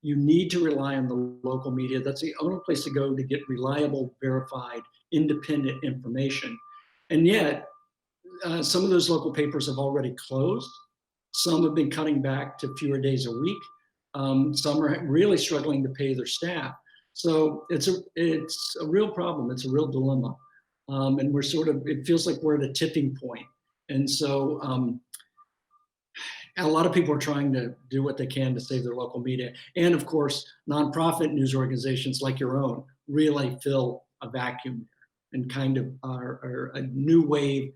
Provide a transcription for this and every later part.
You need to rely on the local media. That's the only place to go to get reliable, verified, independent information. And yet, some of those local papers have already closed. Some have been cutting back to fewer days a week. Some are really struggling to pay their staff. So it's a real problem. It's a real dilemma. And it feels like we're at a tipping point. And so a lot of people are trying to do what they can to save their local media. And of course, nonprofit news organizations like your own really fill a vacuum and kind of are a new wave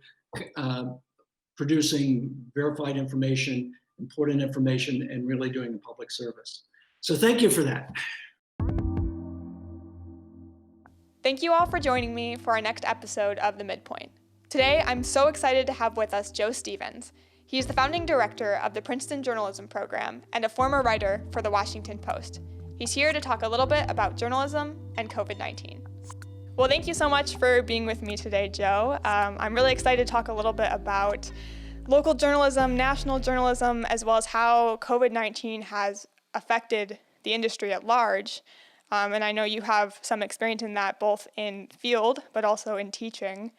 producing verified information, important information, and really doing a public service. So thank you for that. Thank you all for joining me for our next episode of The Midpoint. Today, I'm so excited to have with us Joe Stevens. He's the founding director of the Princeton Journalism Program and a former writer for The Washington Post. He's here to talk a little bit about journalism and COVID-19. Well, thank you so much for being with me today, Joe. I'm really excited to talk a little bit about local journalism, national journalism, as well as how COVID-19 has affected the industry at large. And I know you have some experience in that, both in field, but also in teaching.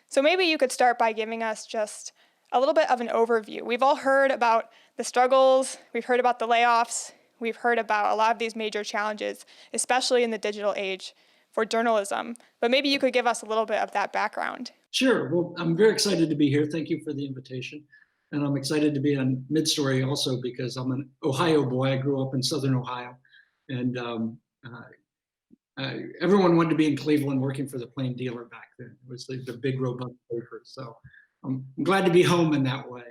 So maybe you could start by giving us just a little bit of an overview. We've all heard about the struggles, we've heard about the layoffs, we've heard about a lot of these major challenges, especially in the digital age, for journalism, but maybe you could give us a little bit of that background. Sure. Well, I'm very excited to be here. Thank you for the invitation. And I'm excited to be on Midstory also because I'm an Ohio boy. I grew up in Southern Ohio. And everyone wanted to be in Cleveland working for the Plain Dealer back then. It was the big, robust paper. So I'm glad to be home in that way.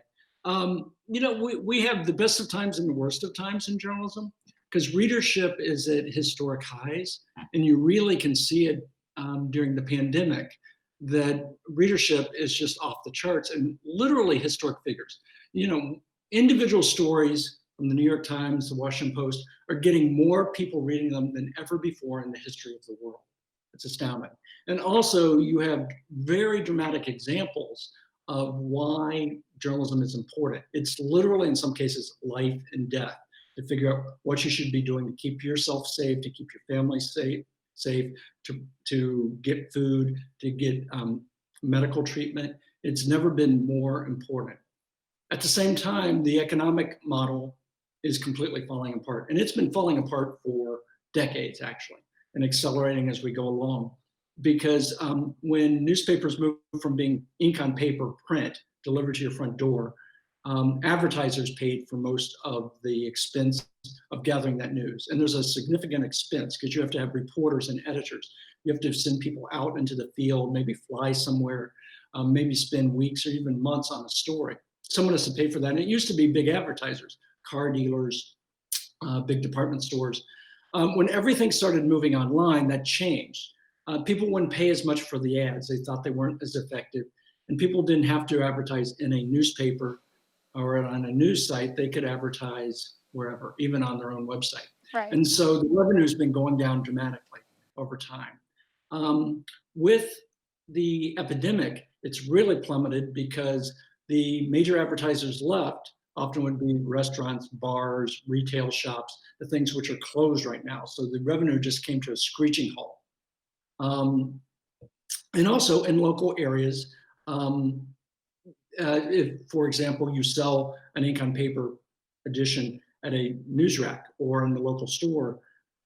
We have the best of times and the worst of times in journalism, because readership is at historic highs, and you really can see it during the pandemic, that readership is just off the charts and literally historic figures. Individual stories from the New York Times, the Washington Post are getting more people reading them than ever before in the history of the world. It's astounding. And also you have very dramatic examples of why journalism is important. It's literally in some cases life and death, to figure out what you should be doing to keep yourself safe, to keep your family safe, to get food, to get medical treatment. It's never been more important. At the same time, the economic model is completely falling apart. And it's been falling apart for decades, actually, and accelerating as we go along. Because when newspapers move from being ink on paper, print, delivered to your front door, advertisers paid for most of the expense of gathering that news. And there's a significant expense because you have to have reporters and editors. You have to send people out into the field, maybe fly somewhere, maybe spend weeks or even months on a story. Someone has to pay for that. And it used to be big advertisers, car dealers, big department stores. When everything started moving online, that changed. People wouldn't pay as much for the ads. They thought they weren't as effective. And people didn't have to advertise in a newspaper or on a news site. They could advertise wherever, even on their own website. Right. And so the revenue's been going down dramatically over time. With the epidemic, it's really plummeted because the major advertisers left often would be restaurants, bars, retail shops, the things which are closed right now. So the revenue just came to a screeching halt. And also in local areas, if, for example, you sell an ink on paper edition at a news rack or in the local store,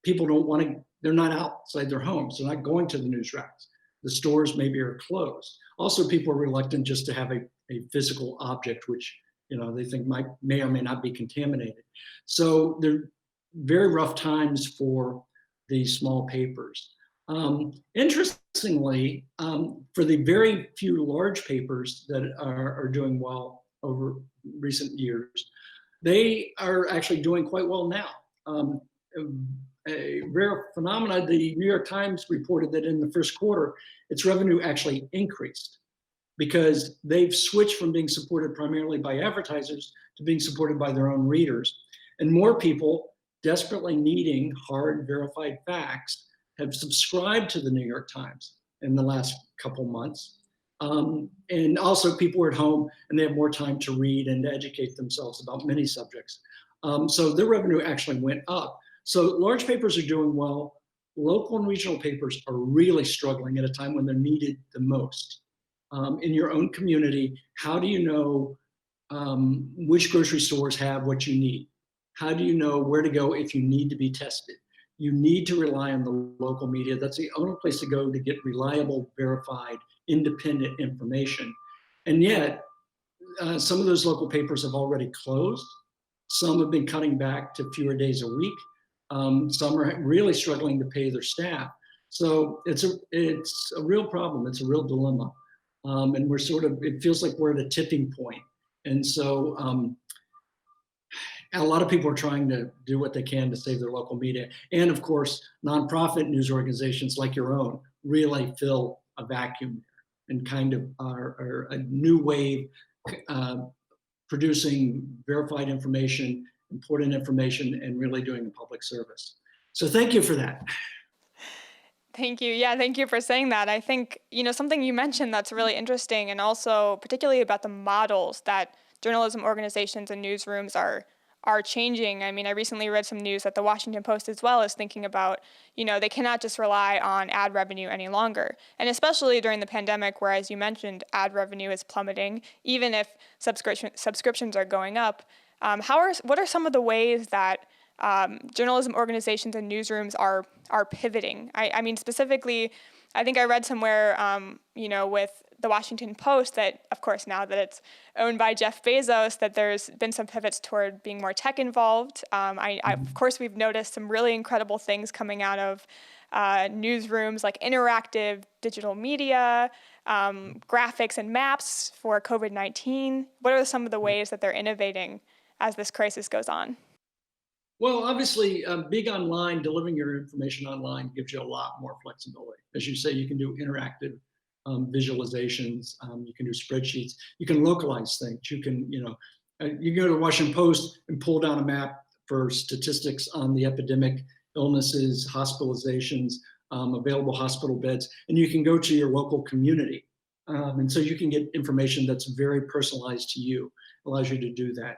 people don't want to, they're not outside their homes. They're not going to the news racks. The stores maybe are closed. Also, people are reluctant just to have a physical object, which they think may or may not be contaminated. So they're very rough times for the small papers. Interestingly, for the very few large papers that are doing well over recent years, they are actually doing quite well now. A rare phenomenon, the New York Times reported that in the first quarter, its revenue actually increased because they've switched from being supported primarily by advertisers to being supported by their own readers. And more people desperately needing hard, verified facts have subscribed to the New York Times in the last couple months. And also people are at home and they have more time to read and to educate themselves about many subjects. So their revenue actually went up. So large papers are doing well. Local and regional papers are really struggling at a time when they're needed the most. In your own community, how do you know which grocery stores have what you need? How do you know where to go if you need to be tested? You need to rely on the local media. That's the only place to go to get reliable, verified, independent information. And yet, some of those local papers have already closed. Some have been cutting back to fewer days a week. Some are really struggling to pay their staff. So it's a real problem. It's a real dilemma. And it feels like we're at a tipping point. And so a lot of people are trying to do what they can to save their local media. And of course, nonprofit news organizations like your own really fill a vacuum and kind of are a new wave producing verified information, important information, and really doing a public service. So thank you for that. Thank you. Yeah, thank you for saying that. I think, something you mentioned that's really interesting, and also particularly about the models that journalism organizations and newsrooms are changing. I mean, I recently read some news that the Washington Post as well is thinking about, they cannot just rely on ad revenue any longer. And especially during the pandemic, where, as you mentioned, ad revenue is plummeting, even if subscriptions are going up. What are some of the ways that journalism organizations and newsrooms are pivoting? I mean, specifically, I think I read somewhere, with the Washington Post that, of course, now that it's owned by Jeff Bezos, that there's been some pivots toward being more tech involved. Of course, we've noticed some really incredible things coming out of newsrooms, like interactive digital media, graphics and maps for COVID-19. What are some of the ways that they're innovating as this crisis goes on? Well, obviously, big online, delivering your information online gives you a lot more flexibility. As you say, you can do interactive visualizations, you can do spreadsheets, you can localize things. You can go to the Washington Post and pull down a map for statistics on the epidemic, illnesses, hospitalizations, available hospital beds, and you can go to your local community. And so you can get information that's very personalized to you, allows you to do that.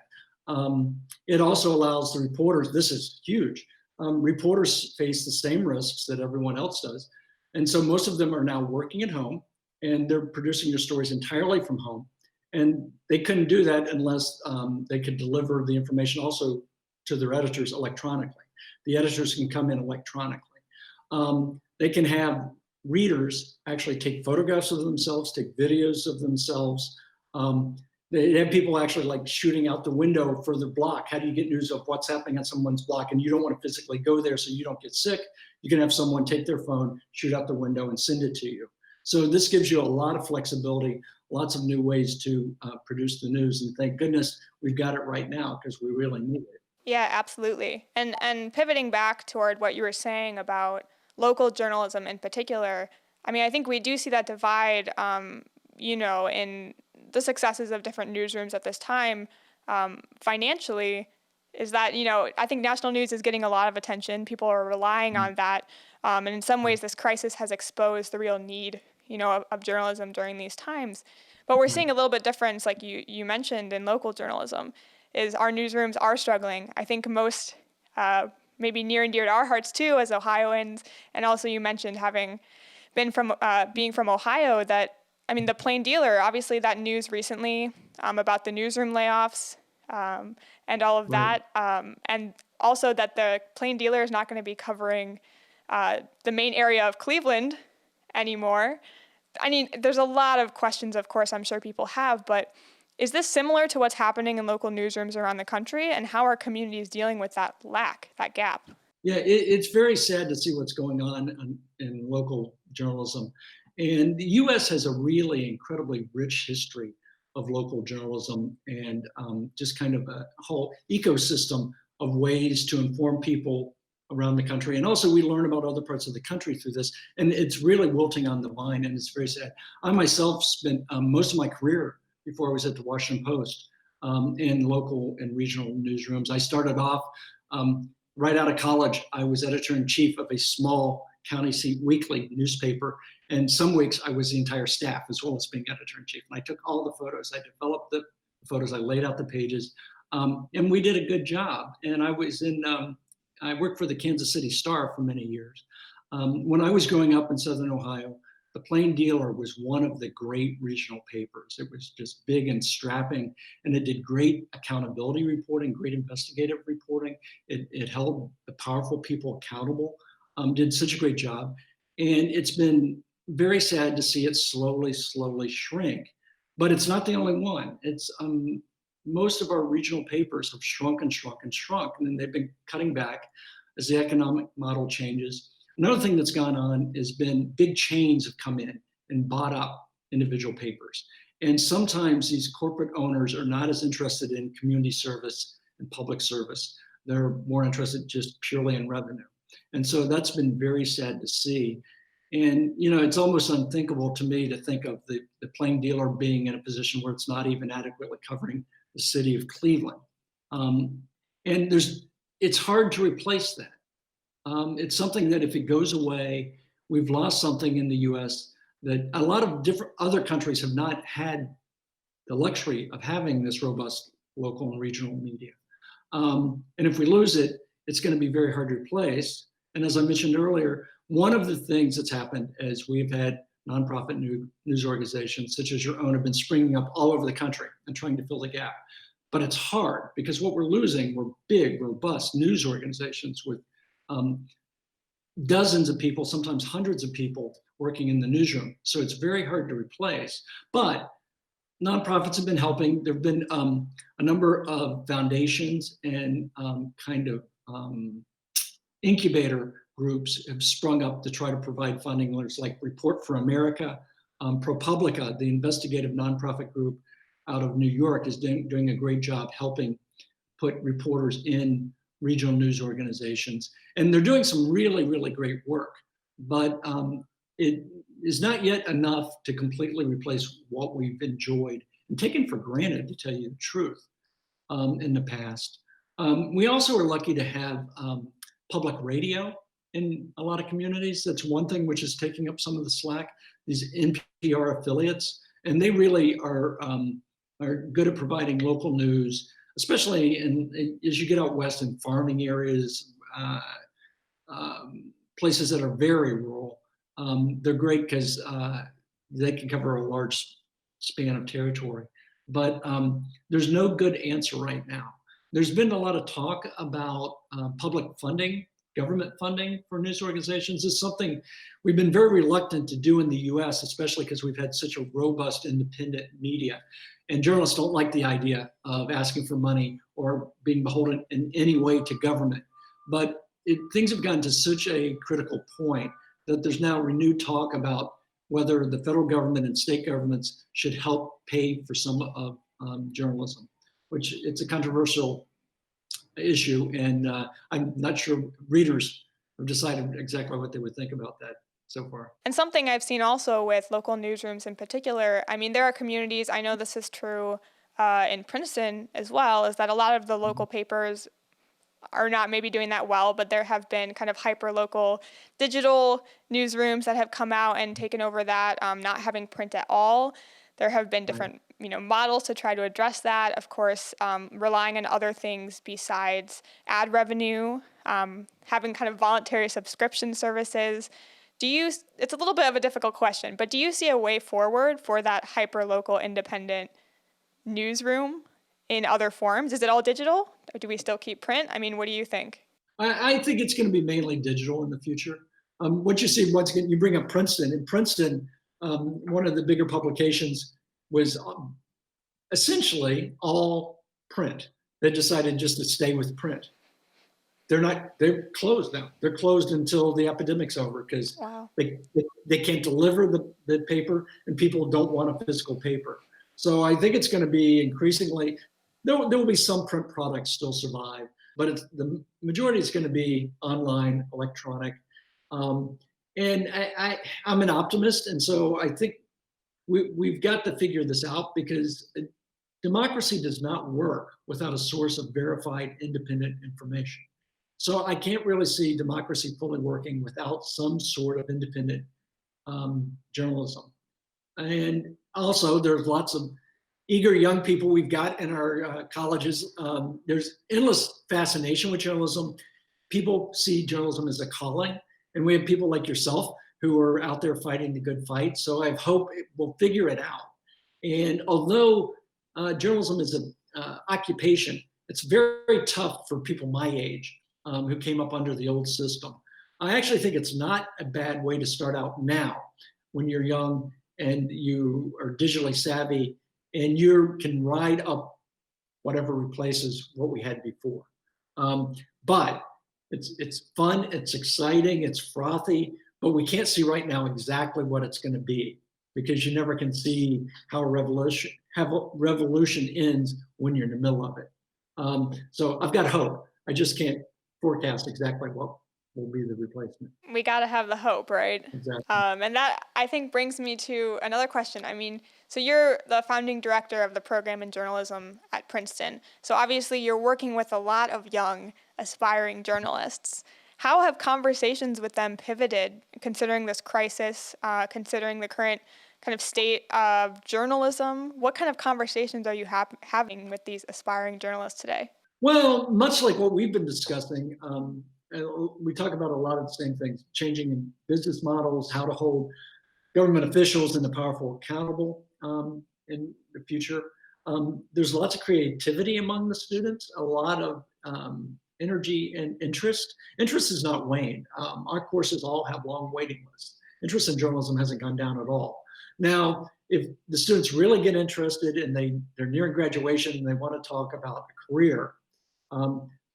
It also allows the reporters, this is huge, reporters face the same risks that everyone else does. And so most of them are now working at home and they're producing their stories entirely from home. And they couldn't do that unless they could deliver the information also to their editors electronically. The editors can come in electronically. They can have readers actually take photographs of themselves, take videos of themselves. They have people actually like shooting out the window for their block. How do you get news of what's happening on someone's block? And you don't want to physically go there so you don't get sick. You can have someone take their phone, shoot out the window, and send it to you. So this gives you a lot of flexibility, lots of new ways to produce the news. And thank goodness we've got it right now because we really need it. Yeah, absolutely. And pivoting back toward what you were saying about local journalism in particular, I mean, I think we do see that divide, in the successes of different newsrooms at this time, financially, is that, I think national news is getting a lot of attention. People are relying on that. And in some ways, this crisis has exposed the real need, of journalism during these times. But we're seeing a little bit difference, like you mentioned, in local journalism, is our newsrooms are struggling. I think most, maybe near and dear to our hearts too, as Ohioans, and also you mentioned having been from, being from Ohio, that, I mean, the Plain Dealer, obviously that news recently about the newsroom layoffs and all of that. And also that the Plain Dealer is not going to be covering the main area of Cleveland anymore. I mean, there's a lot of questions, of course, I'm sure people have, but is this similar to what's happening in local newsrooms around the country? And how are communities dealing with that gap? Yeah, it's very sad to see what's going on in local journalism. And the US has a really incredibly rich history of local journalism and just kind of a whole ecosystem of ways to inform people around the country. And also we learn about other parts of the country through this. And it's really wilting on the vine and it's very sad. I myself spent most of my career before I was at the Washington Post in local and regional newsrooms. I started off right out of college. I was editor-in-chief of a small county seat weekly newspaper. And some weeks I was the entire staff as well as being editor-in-chief. And I took all the photos, I developed the photos, I laid out the pages, and we did a good job. And I was in I worked for the Kansas City Star for many years. When I was growing up in Southern Ohio, the Plain Dealer was one of the great regional papers. It was just big and strapping, and it did great accountability reporting, great investigative reporting. It held the powerful people accountable, did such a great job. And it's been very sad to see it slowly shrink. But it's not the only one. It's most of our regional papers have shrunk and shrunk and shrunk, and then they've been cutting back as the economic model changes. Another thing that's gone on has been big chains have come in and bought up individual papers. And sometimes these corporate owners are not as interested in community service and public service. They're more interested just purely in revenue. And so that's been very sad to see. And, you know, it's almost unthinkable to me to think of the Plain Dealer being in a position where it's not even adequately covering the city of Cleveland. And it's hard to replace that. It's something that if it goes away, we've lost something in the US that a lot of different other countries have not had the luxury of having this robust local and regional media. And if we lose it, it's going to be very hard to replace. And as I mentioned earlier, one of the things that's happened is we've had nonprofit news organizations such as your own have been springing up all over the country and trying to fill the gap. But it's hard because what we're losing were big, robust news organizations with dozens of people, sometimes hundreds of people working in the newsroom. So it's very hard to replace. But nonprofits have been helping. There have been a number of foundations and incubator groups have sprung up to try to provide funding. There's like Report for America, ProPublica, the investigative nonprofit group out of New York, is doing a great job helping put reporters in regional news organizations. And they're doing some really, really great work. But it is not yet enough to completely replace what we've enjoyed and taken for granted, to tell you the truth, in the past. We also are lucky to have public radio in a lot of communities. That's one thing which is taking up some of the slack, these NPR affiliates. And they really are good at providing local news, especially as you get out west in farming areas, places that are very rural. They're great because they can cover a large span of territory. But there's no good answer right now. There's been a lot of talk about public funding, government funding for news organizations. Is something we've been very reluctant to do in the US, especially because we've had such a robust independent media. And journalists don't like the idea of asking for money or being beholden in any way to government. But things have gotten to such a critical point that there's now renewed talk about whether the federal government and state governments should help pay for some of journalism, which it's a controversial issue. And I'm not sure readers have decided exactly what they would think about that so far. And something I've seen also with local newsrooms in particular, I mean, there are communities, I know this is true in Princeton as well, is that a lot of the local papers are not maybe doing that well, but there have been kind of hyper-local digital newsrooms that have come out and taken over that, not having print at all. There have been different models to try to address that. Of course, relying on other things besides ad revenue, having kind of voluntary subscription services. It's a little bit of a difficult question, but do you see a way forward for that hyper-local independent newsroom in other forms? Is it all digital? Or do we still keep print? I mean, what do you think? I think it's going to be mainly digital in the future. What you see, once again, you bring up Princeton. In Princeton, one of the bigger publications was essentially all print. They decided just to stay with print. They're closed now. They're closed until the epidemic's over because they can't deliver the paper and people don't want a physical paper. So I think it's going to be increasingly, there will be some print products still survive, but the majority is going to be online, electronic. And I'm an optimist. And so I think we've got to figure this out because democracy does not work without a source of verified independent information. So I can't really see democracy fully working without some sort of independent journalism. And also there's lots of eager young people we've got in our colleges. There's endless fascination with journalism. people see journalism as a calling, and we have people like yourself who are out there fighting the good fight. So I hope we'll figure it out. And although journalism is an occupation, it's very tough for people my age who came up under the old system. I actually think it's not a bad way to start out now when you're young and you are digitally savvy and you can ride up whatever replaces what we had before. But it's fun, it's exciting, it's frothy, but we can't see right now exactly what it's going to be because you never can see how a revolution ends when you're in the middle of it. So I've got hope. I just can't forecast exactly what will be the replacement. We got to have the hope, right? Exactly. And that, I think, brings me to another question. I mean, so you're the founding director of the program in journalism at Princeton. So obviously you're working with a lot of young, aspiring journalists. How have conversations with them pivoted, considering this crisis, considering the current kind of state of journalism? What kind of conversations are you having with these aspiring journalists today? Well, much like what we've been discussing, we talk about a lot of the same things, changing in business models, how to hold government officials and the powerful accountable in the future. There's lots of creativity among the students, a lot of energy and interest. Interest is not waned. Our courses all have long waiting lists. Interest in journalism hasn't gone down at all. Now, if the students really get interested and they're nearing graduation and they want to talk about a career,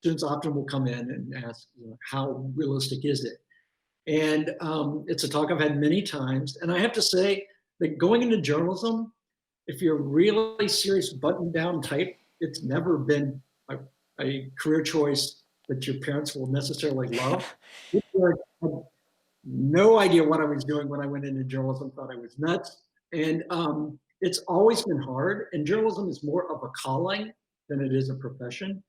students often will come in and ask, how realistic is it? And it's a talk I've had many times. And I have to say that going into journalism, if you're really serious button down type, it's never been a career choice that your parents will necessarily love. I had no idea what I was doing when I went into journalism, thought I was nuts. And it's always been hard. And journalism is more of a calling than it is a profession.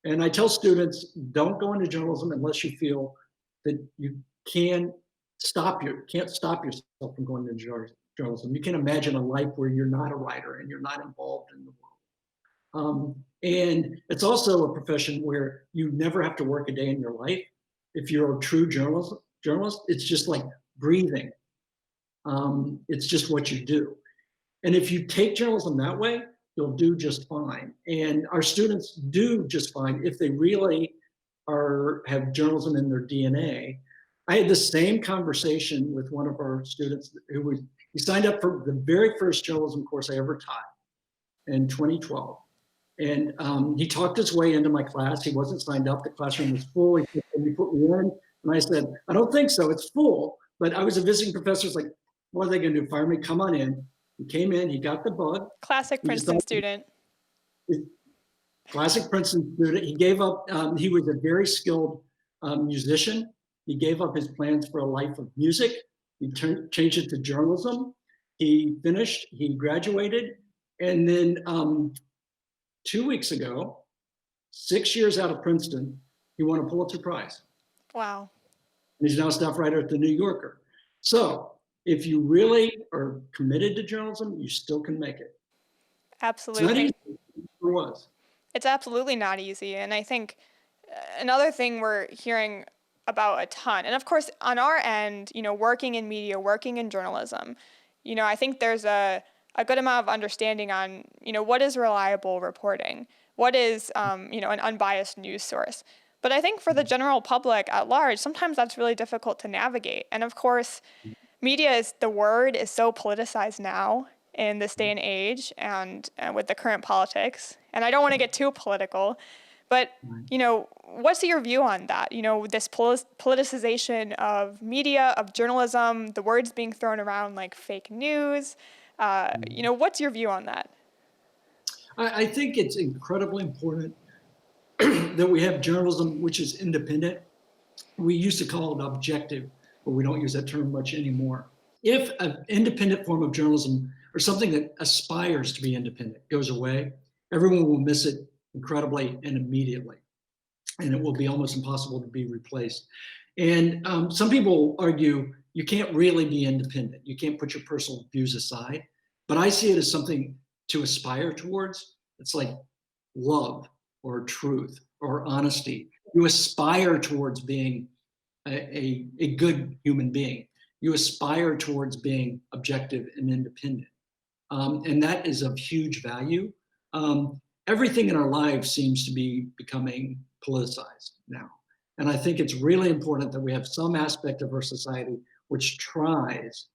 And I tell students, don't go into journalism unless you feel that you can't stop yourself from going into journalism. You can imagine a life where you're not a writer and you're not involved in the world. And it's also a profession where you never have to work a day in your life. If you're a true journalist, it's just like breathing. It's just what you do. And if you take journalism that way, you'll do just fine. And our students do just fine if they really have journalism in their DNA. I had the same conversation with one of our students he signed up for the very first journalism course I ever taught in 2012. And he talked his way into my class. He wasn't signed up. The classroom was full. He put me in. And I said, I don't think so. It's full. But I was a visiting professor. It's like, what are they going to do? Fire me? Come on in. He came in. He got the bug. Classic Princeton student. Classic Princeton student. He gave up. He was a very skilled musician. He gave up his plans for a life of music. He changed it to journalism. He finished. He graduated. And then 2 weeks ago, 6 years out of Princeton, he won a Pulitzer Prize. Wow. And he's now a staff writer at The New Yorker. So if you really are committed to journalism, you still can make it. Absolutely. It's not easy. It was. It's absolutely not easy. And I think another thing we're hearing about a ton, and of course on our end, working in media, working in journalism, I think there's a good amount of understanding on, what is reliable reporting? What is, an unbiased news source? But I think for the general public at large, sometimes that's really difficult to navigate. And of course, the word is so politicized now in this day and age and with the current politics. And I don't want to get too political, but, what's your view on that? This politicization of media, of journalism, the words being thrown around like fake news. What's your view on that? I think it's incredibly important that we have journalism which is independent. We used to call it objective, but we don't use that term much anymore. If an independent form of journalism or something that aspires to be independent goes away, everyone will miss it incredibly and immediately. And it will be almost impossible to be replaced. And some people argue you can't really be independent. You can't put your personal views aside. But I see it as something to aspire towards. It's like love or truth or honesty. You aspire towards being a good human being. You aspire towards being objective and independent. And that is of huge value. Everything in our lives seems to be becoming politicized now. And I think it's really important that we have some aspect of our society which tries,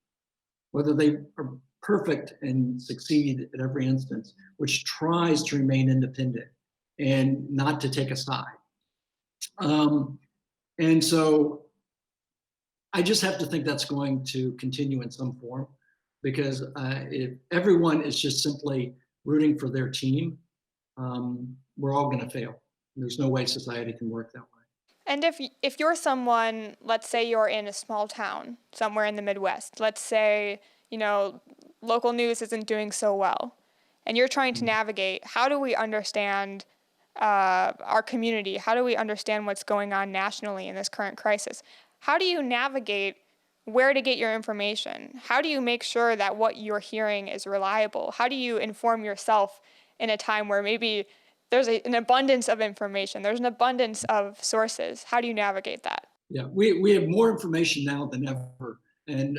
whether they are perfect and succeed at every instance, which tries to remain independent and not to take a side. And so I just have to think that's going to continue in some form, because if everyone is just simply rooting for their team, we're all going to fail. There's no way society can work that way. And if you're someone, let's say you're in a small town somewhere in the Midwest, let's say, local news isn't doing so well, and you're trying to navigate, how do we understand our community? How do we understand what's going on nationally in this current crisis? How do you navigate where to get your information? How do you make sure that what you're hearing is reliable? How do you inform yourself in a time where maybe there's an abundance of information, there's an abundance of sources? How do you navigate that? Yeah, we have more information now than ever, and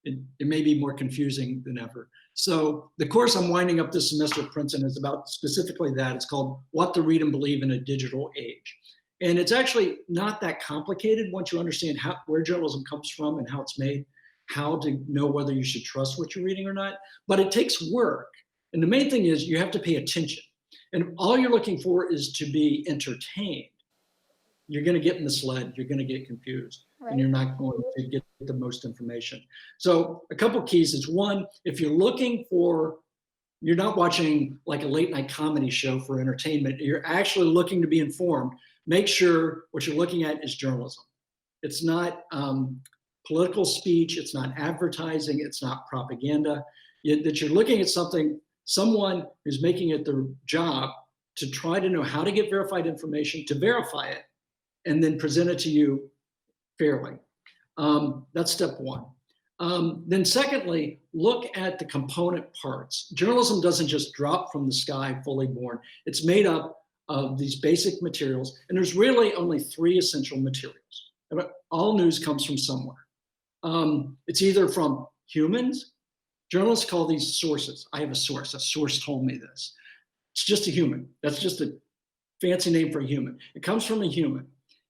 it may be more confusing than ever. So the course I'm winding up this semester at Princeton is about specifically that. It's called What to Read and Believe in a Digital Age. And it's actually not that complicated once you understand where journalism comes from and how it's made, how to know whether you should trust what you're reading or not. But it takes work. And the main thing is you have to pay attention. And all you're looking for is to be entertained. You're going to get misled, you're going to get confused, right, and you're not going to get the most information. So a couple keys is, one, if you're you're not watching like a late night comedy show for entertainment, you're actually looking to be informed, make sure what you're looking at is journalism. It's not political speech, it's not advertising, it's not propaganda, that you're looking at someone who's making it their job to try to know how to get verified information, to verify it, and then present it to you fairly. That's step one. Then secondly, look at the component parts. Journalism doesn't just drop from the sky fully born. It's made up of these basic materials, and there's really only 3 essential materials. All news comes from somewhere. It's either from humans. Journalists call these sources. I have a source told me this. It's just a human. That's just a fancy name for a human. It comes from a human.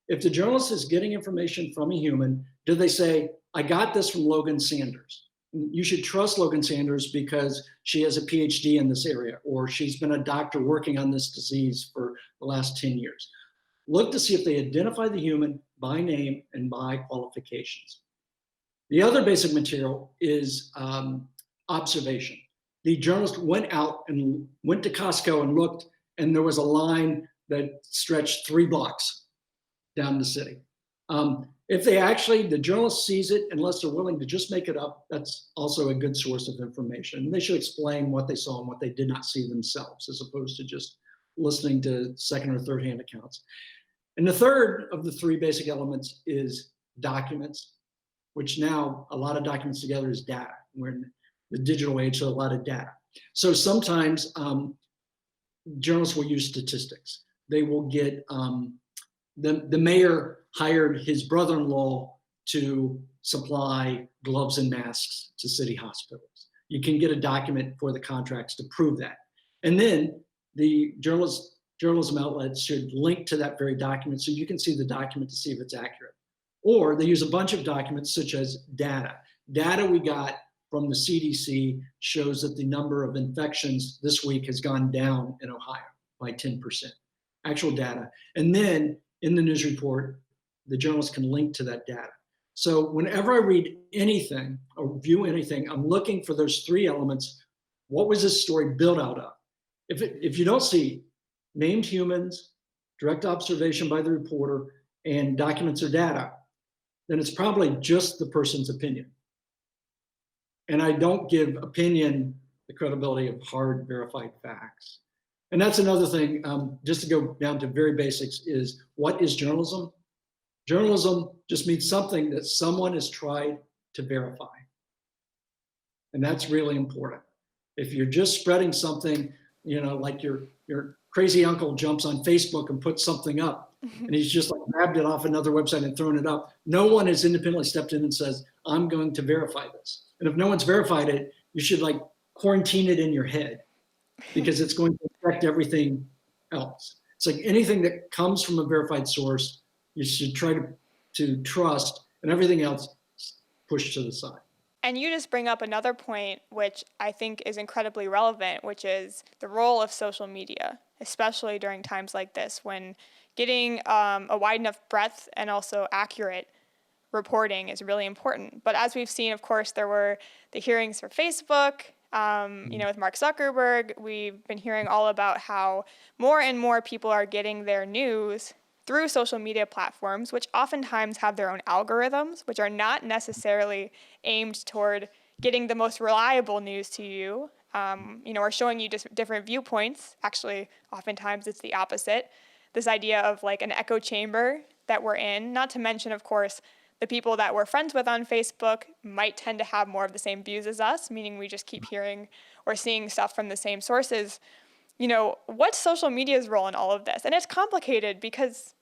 If the journalist is getting information from a human, do they say, I got this from Logan Sanders? You should trust Logan Sanders because she has a PhD in this area, or she's been a doctor working on this disease for the last 10 years. Look to see if they identify the human by name and by qualifications. The other basic material is observation. The journalist went to Costco and looked, and there was a line that stretched 3 blocks down the city. If the journalist sees it, unless they're willing to just make it up, that's also a good source of information. And they should explain what they saw and what they did not see themselves, as opposed to just listening to second or third hand accounts. And the third of the 3 basic elements is documents, which now a lot of documents together is data. We're in the digital age, so a lot of data. So sometimes journalists will use statistics. They will get, the mayor hired his brother-in-law to supply gloves and masks to city hospitals. You can get a document for the contracts to prove that. And then the journalism outlets should link to that very document so you can see the document to see if it's accurate. Or they use a bunch of documents such as data. Data we got from the CDC shows that the number of infections this week has gone down in Ohio by 10%. Actual data. And then in the news report, the journalist can link to that data. So whenever I read anything or view anything, I'm looking for those 3 elements. What was this story built out of? If you don't see named humans, direct observation by the reporter, and documents or data, then it's probably just the person's opinion. And I don't give opinion the credibility of hard verified facts. And that's another thing, just to go down to very basics, is what is journalism? Journalism just means something that someone has tried to verify. And that's really important. If you're just spreading something, like your crazy uncle jumps on Facebook and puts something up, And he's just like grabbed it off another website and thrown it up. No one has independently stepped in and says, I'm going to verify this. And if no one's verified it, you should like quarantine it in your head because it's going to affect everything else. It's like anything that comes from a verified source, you should try to trust, and everything else push to the side. And you just bring up another point, which I think is incredibly relevant, which is the role of social media, especially during times like this when getting a wide enough breadth and also accurate reporting is really important. But as we've seen, of course, there were the hearings for Facebook, with Mark Zuckerberg. We've been hearing all about how more and more people are getting their news through social media platforms, which oftentimes have their own algorithms, which are not necessarily aimed toward getting the most reliable news to you, or showing you just different viewpoints. Actually, oftentimes it's the opposite. This idea of like an echo chamber that we're in, not to mention, of course, the people that we're friends with on Facebook might tend to have more of the same views as us, meaning we just keep hearing or seeing stuff from the same sources. What's social media's role in all of this? And it's complicated because,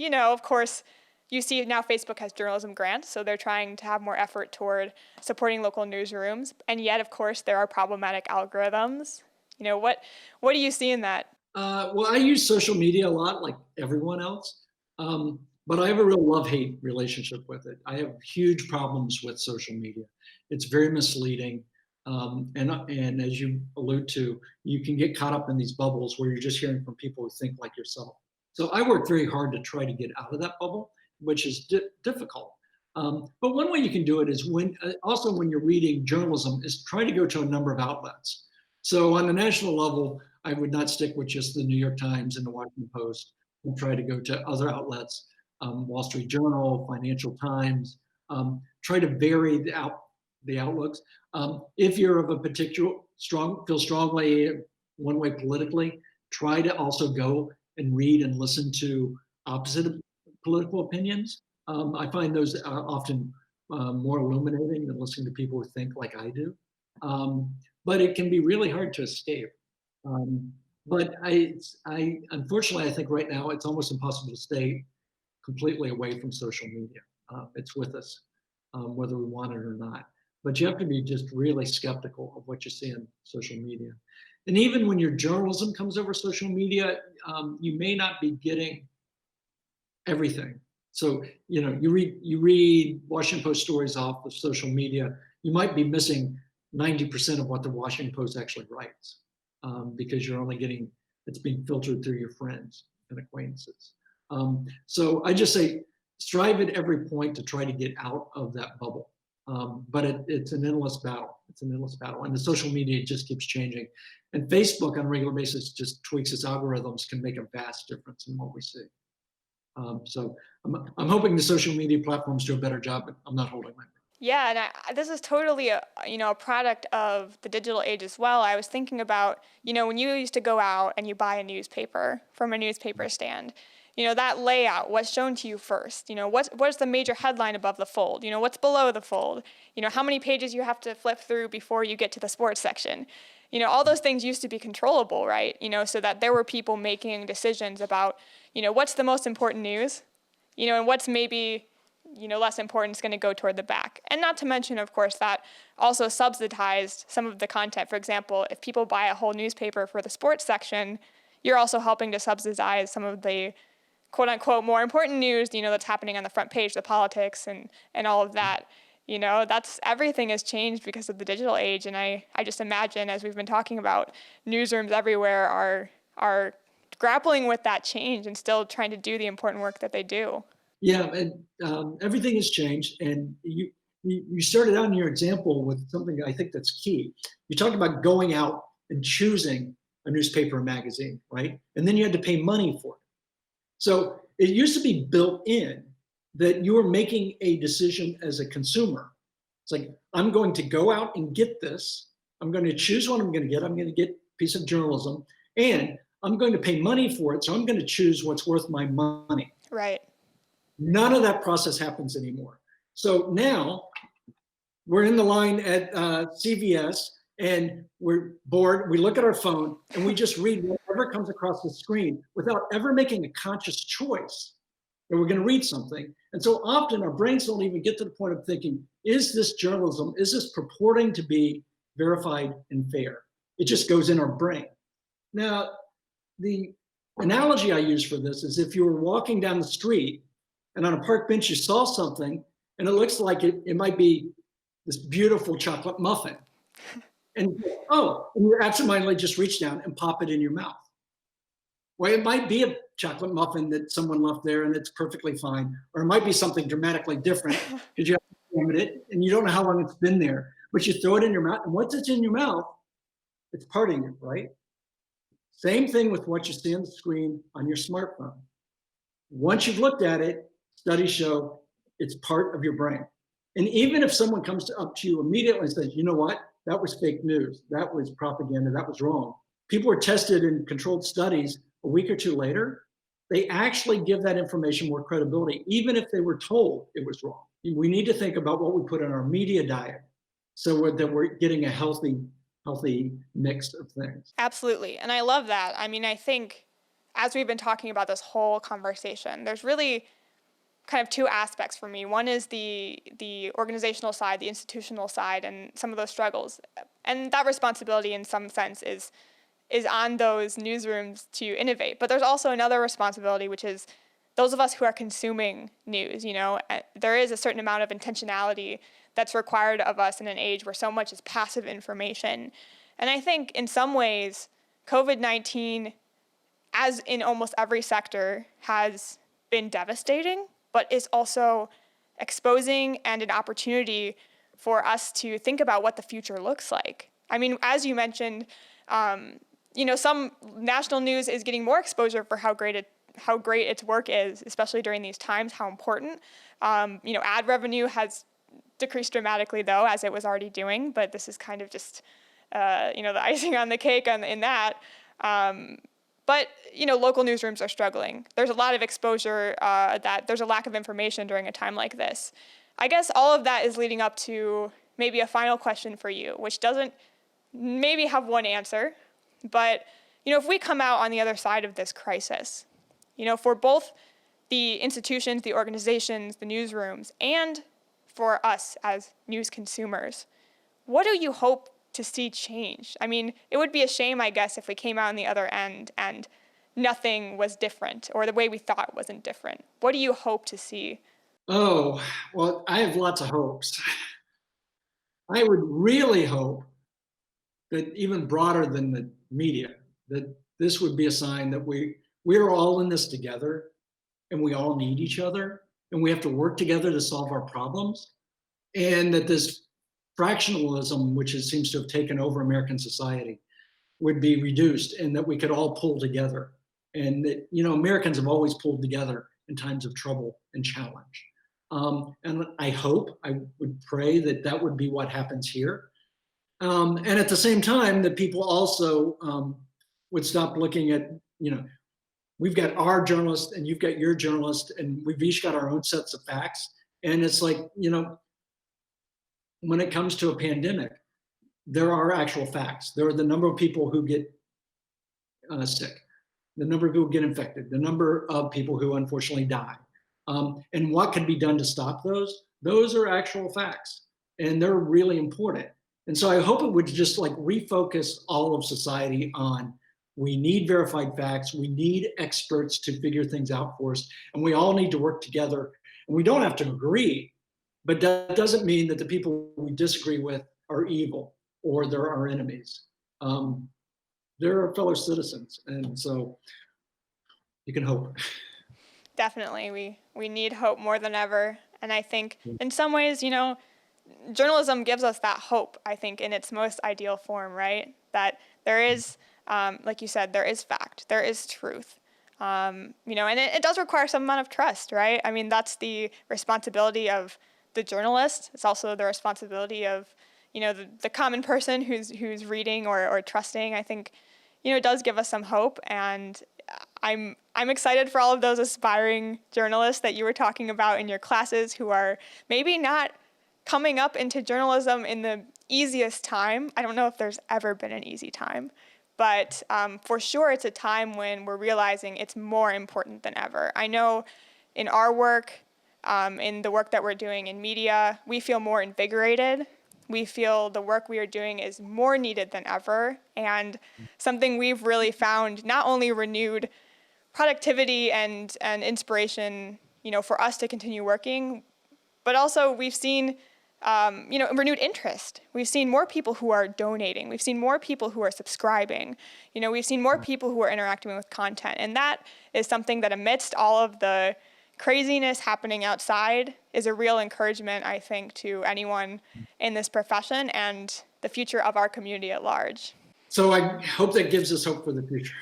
of course, you see now Facebook has journalism grants, so they're trying to have more effort toward supporting local newsrooms. And yet, of course, there are problematic algorithms. What do you see in that? Well, I use social media a lot, like everyone else, but I have a real love-hate relationship with it. I have huge problems with social media. It's very misleading. And as you allude to, you can get caught up in these bubbles where you're just hearing from people who think like yourself. So I work very hard to try to get out of that bubble, which is difficult. But one way you can do it is when you're reading journalism is try to go to a number of outlets. So on the national level, I would not stick with just the New York Times and the Washington Post and try to go to other outlets, Wall Street Journal, Financial Times, try to vary the outlooks. If you're of a particular feel strongly one way politically, try to also go and read and listen to opposite political opinions. I find those are often more illuminating than listening to people who think like I do. But it can be really hard to escape. But I unfortunately, I think right now it's almost impossible to stay completely away from social media. It's with us, whether we want it or not. But you have to be just really skeptical of what you see on social media. And even when your journalism comes over social media, you may not be getting everything. So, you read Washington Post stories off of social media, you might be missing 90% of what the Washington Post actually writes, because you're only getting, it's being filtered through your friends and acquaintances. So I just say, strive at every point to try to get out of that bubble. But it's an endless battle. It's an endless battle. And the social media just keeps changing. And Facebook on a regular basis just tweaks its algorithms, can make a vast difference in what we see. So I'm hoping the social media platforms do a better job, but I'm not holding my breath. Yeah, and this is totally a product of the digital age as well. I was thinking about, when you used to go out and you buy a newspaper from a newspaper stand, that layout, what's shown to you first, what's the major headline above the fold, what's below the fold, how many pages you have to flip through before you get to the sports section. All those things used to be controllable, right? So that there were people making decisions about, what's the most important news, and what's maybe less important is going to go toward the back. And not to mention, of course, that also subsidized some of the content. For example, if people buy a whole newspaper for the sports section, you're also helping to subsidize some of the quote unquote more important news, that's happening on the front page, the politics and all of that. That's everything has changed because of the digital age. And I just imagine, as we've been talking about, newsrooms everywhere are grappling with that change and still trying to do the important work that they do. Yeah, and everything has changed. And you started out in your example with something I think that's key. You talked about going out and choosing a newspaper or magazine, right? And then you had to pay money for it. So it used to be built in that you were making a decision as a consumer. It's like, I'm going to go out and get this. I'm going to choose what I'm going to get. I'm going to get a piece of journalism, and I'm going to pay money for it. So I'm going to choose what's worth my money. Right. None of that process happens anymore. So now we're in the line at CVS, and we're bored, we look at our phone and we just read whatever comes across the screen without ever making a conscious choice that we're going to read something. And so often our brains don't even get to the point of thinking, is this journalism? Is this purporting to be verified and fair? It just goes in our brain. Now, the analogy I use for this is if you were walking down the street and on a park bench you saw something and it looks like it might be this beautiful chocolate muffin. And oh, and you absentmindedly just reach down and pop it in your mouth. Well, it might be a chocolate muffin that someone left there and it's perfectly fine. Or it might be something dramatically different because you have to examine it and you don't know how long it's been there. But you throw it in your mouth, and once it's in your mouth, it's part of you, right? Same thing with what you see on the screen on your smartphone. Once you've looked at it, studies show it's part of your brain. And even if someone comes up to you immediately and says, you know what, that was fake news, that was propaganda, that was wrong. People were tested in controlled studies a week or two later, they actually give that information more credibility, even if they were told it was wrong. We need to think about what we put in our media diet so that we're getting a healthy mix of things. Absolutely. And I love that. I mean, I think as we've been talking about this whole conversation, there's really kind of two aspects for me. One is the organizational side, the institutional side, and some of those struggles. And that responsibility in some sense is on those newsrooms to innovate. But there's also another responsibility, which is those of us who are consuming news. You know, there is a certain amount of intentionality that's required of us in an age where so much is passive information. And I think in some ways, COVID-19, as in almost every sector, has been devastating, but is also exposing and an opportunity for us to think about what the future looks like. I mean, as you mentioned, you know, some national news is getting more exposure for how great its work is, especially during these times, how important. You know, ad revenue has decreased dramatically, though, as it was already doing, but this is kind of just, you know, the icing on the cake in that. But, you know, local newsrooms are struggling. There's a lot of exposure that there's a lack of information during a time like this. I guess all of that is leading up to maybe a final question for you, which doesn't maybe have one answer, but, you know, if we come out on the other side of this crisis, you know, for both the institutions, the organizations, the newsrooms, and for us as news consumers, what do you hope to see change? I mean, it would be a shame, I guess, if we came out on the other end and nothing was different or the way we thought wasn't different. What do you hope to see? Oh, well, I have lots of hopes. I would really hope that even broader than the media, that this would be a sign that we're all in this together and we all need each other and we have to work together to solve our problems. And that this fractionalism, which seems to have taken over American society, would be reduced and that we could all pull together. And that, you know, Americans have always pulled together in times of trouble and challenge. And I would pray that that would be what happens here. And at the same time, that people also would stop looking at, you know, we've got our journalist and you've got your journalist and we've each got our own sets of facts. And it's like, you know, when it comes to a pandemic, there are actual facts. There are the number of people who get sick, the number of people who get infected, the number of people who unfortunately die, and what can be done to stop those. Those are actual facts, and they're really important. And so I hope it would just like refocus all of society on we need verified facts, we need experts to figure things out for us, and we all need to work together. And we don't have to agree, but that doesn't mean that the people we disagree with are evil or they're our enemies. They're our fellow citizens, and so you can hope. Definitely, we need hope more than ever. And I think in some ways, you know, journalism gives us that hope, I think, in its most ideal form, right? That there is, like you said, there is fact, there is truth. You know, and it does require some amount of trust, right? I mean, that's the responsibility of the journalist. It's also the responsibility of, you know, the common person who's reading or trusting. I think, you know, it does give us some hope, and I'm excited for all of those aspiring journalists that you were talking about in your classes who are maybe not coming up into journalism in the easiest time. I don't know if there's ever been an easy time, but for sure it's a time when we're realizing it's more important than ever. I know in our work, in the work that we're doing in media, we feel more invigorated. We feel the work we are doing is more needed than ever, and something we've really found not only renewed productivity and inspiration, for us to continue working, but also we've seen, renewed interest. We've seen more people who are donating. We've seen more people who are subscribing. We've seen more people who are interacting with content, and that is something that amidst all of the craziness happening outside is a real encouragement, I think, to anyone in this profession and the future of our community at large. So I hope that gives us hope for the future.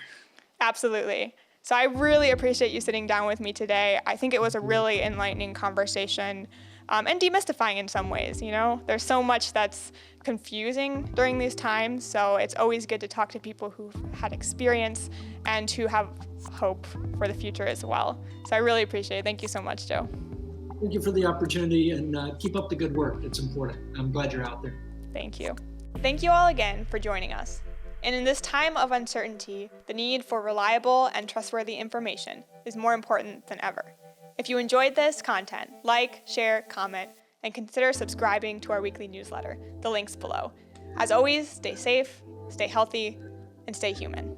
Absolutely. So I really appreciate you sitting down with me today. I think it was a really enlightening conversation, and demystifying in some ways. There's so much that's confusing during these times, so it's always good to talk to people who've had experience and who have hope for the future as well. So I really appreciate it. Thank you so much, Joe. Thank you for the opportunity, and keep up the good work. It's important. I'm glad you're out there. Thank you. Thank you all again for joining us. And in this time of uncertainty, the need for reliable and trustworthy information is more important than ever. If you enjoyed this content, like, share, comment, and consider subscribing to our weekly newsletter. The link's below. As always, stay safe, stay healthy, and stay human.